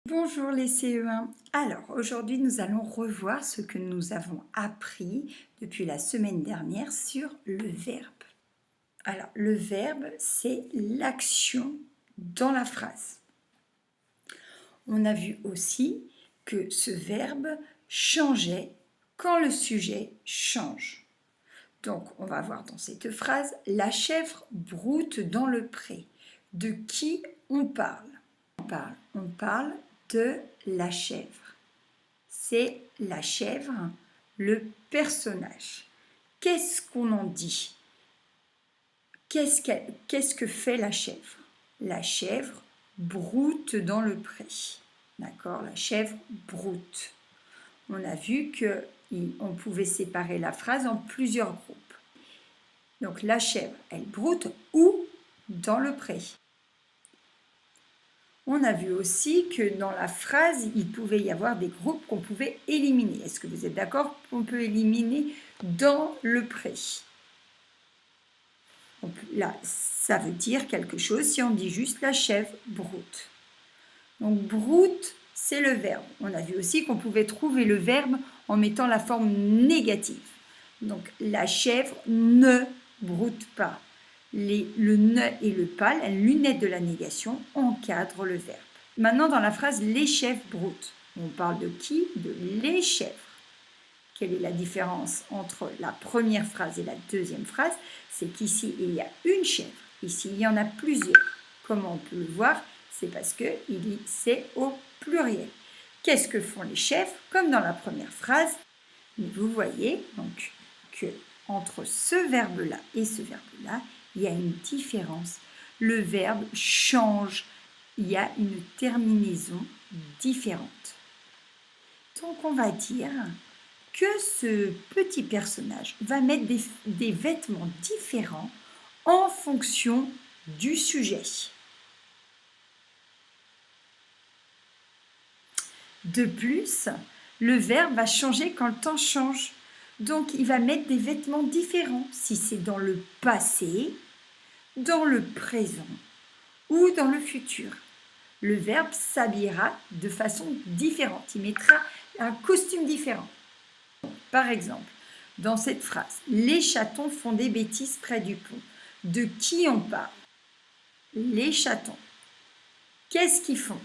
Bonjour les CE1. Alors aujourd'hui nous allons revoir ce que nous avons appris depuis la semaine dernière sur le verbe. Alors le verbe c'est l'action dans la phrase. On a vu aussi que ce verbe changeait quand le sujet change. Donc on va voir dans cette phrase « La chèvre broute dans le pré ». De qui on parle? On parle de la chèvre. C'est la chèvre, le personnage. Qu'est-ce qu'on en dit? Qu'est-ce que fait la chèvre? La chèvre broute dans le pré. D'accord? La chèvre broute. On a vu qu'on pouvait séparer la phrase en plusieurs groupes. Donc la chèvre, elle broute où? Dans le pré. On a vu aussi que dans la phrase, il pouvait y avoir des groupes qu'on pouvait éliminer. Est-ce que vous êtes d'accord qu'on peut éliminer dans le pré? Là, ça veut dire quelque chose si on dit juste la chèvre broute. Donc broute, c'est le verbe. On a vu aussi qu'on pouvait trouver le verbe en mettant la forme négative. Donc la chèvre ne broute pas. Le ne et le pas, la lunette de la négation, encadrent le verbe. Maintenant, dans la phrase « les chèvres broutent », on parle de qui? De les chèvres. Quelle est la différence entre la première phrase et la deuxième phrase? C'est qu'ici, il y a une chèvre. Ici, il y en a plusieurs. Comment on peut le voir? C'est parce que c'est au pluriel. Qu'est-ce que font les chèvres? Comme dans la première phrase, vous voyez donc que entre ce verbe-là et ce verbe-là, il y a une différence. Le verbe change, il y a une terminaison différente. Donc on va dire que ce petit personnage va mettre des vêtements différents en fonction du sujet. De plus, le verbe va changer quand le temps change. Donc, il va mettre des vêtements différents si c'est dans le passé, dans le présent ou dans le futur. Le verbe s'habillera de façon différente. Il mettra un costume différent. Par exemple, dans cette phrase, « Les chatons font des bêtises près du pont ». De qui on parle? Les chatons. Qu'est-ce qu'ils font?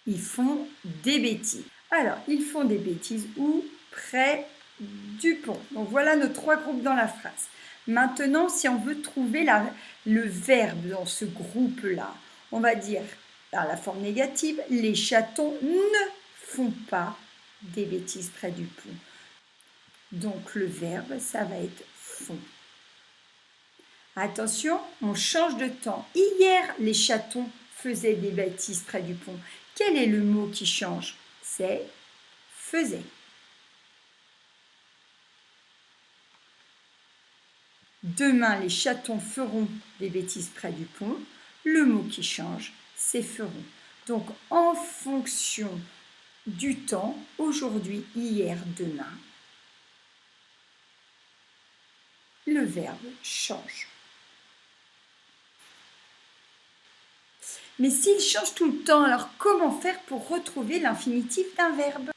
Ils font des bêtises. Alors, ils font des bêtises où? Près du pont. Donc, voilà nos trois groupes dans la phrase. Maintenant, si on veut trouver le verbe dans ce groupe-là, on va dire, dans la forme négative, les chatons ne font pas des bêtises près du pont. Donc, le verbe, ça va être font. Attention, on change de temps. Hier, les chatons faisaient des bêtises près du pont. Quel est le mot qui change? C'est faisait. Demain, les chatons feront des bêtises près du pont. Le mot qui change, c'est feront. Donc, en fonction du temps, aujourd'hui, hier, demain, le verbe change. Mais s'il change tout le temps, alors comment faire pour retrouver l'infinitif d'un verbe?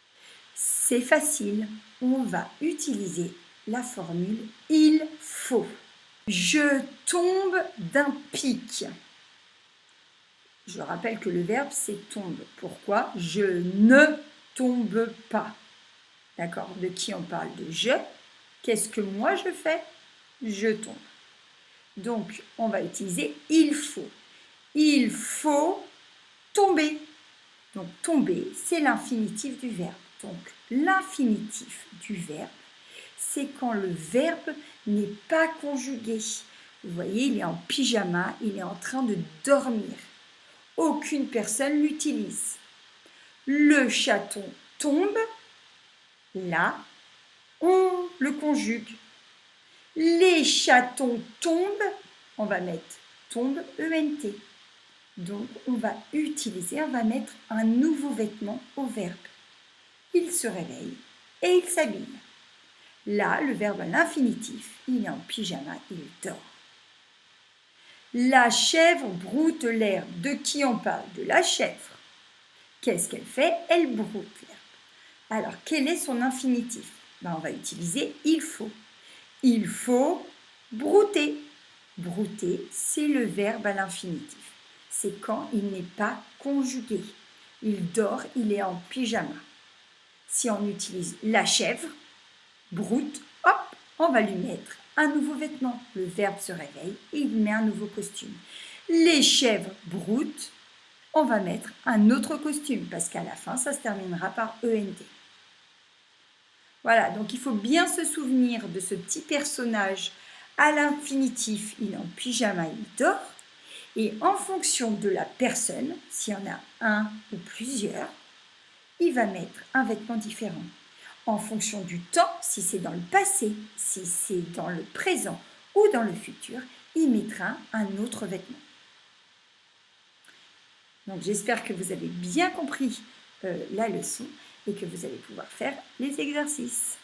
C'est facile, on va utiliser la formule « il faut ». Je tombe d'un pic. Je rappelle que le verbe c'est « tombe ». Pourquoi? Je ne tombe pas. D'accord? De qui on parle? De je. Qu'est-ce que moi je fais? Je tombe. Donc, on va utiliser « il faut ». Il faut tomber. Donc, tomber, c'est l'infinitif du verbe. Donc, l'infinitif du verbe, c'est quand le verbe n'est pas conjugué. Vous voyez, il est en pyjama, il est en train de dormir. Aucune personne l'utilise. Le chaton tombe, là, on le conjugue. Les chatons tombent, on va mettre tombe, ENT. Donc, on va mettre un nouveau vêtement au verbe. Il se réveille et il s'habille. Là, le verbe à l'infinitif, il est en pyjama, il dort. La chèvre broute l'herbe. De qui on parle? De la chèvre. Qu'est-ce qu'elle fait? Elle broute l'herbe. Alors, quel est son infinitif? On va utiliser il faut. Il faut brouter. Brouter, c'est le verbe à l'infinitif. C'est quand il n'est pas conjugué. Il dort, il est en pyjama. Si on utilise la chèvre, broute, hop, on va lui mettre un nouveau vêtement. Le verbe se réveille et il met un nouveau costume. Les chèvres broutent, on va mettre un autre costume parce qu'à la fin, ça se terminera par ENT. Voilà, donc il faut bien se souvenir de ce petit personnage à l'infinitif, il est en pyjama, il dort. Et en fonction de la personne, s'il y en a un ou plusieurs, il va mettre un vêtement différent. En fonction du temps, si c'est dans le passé, si c'est dans le présent ou dans le futur, il mettra un autre vêtement. Donc j'espère que vous avez bien compris la leçon et que vous allez pouvoir faire les exercices.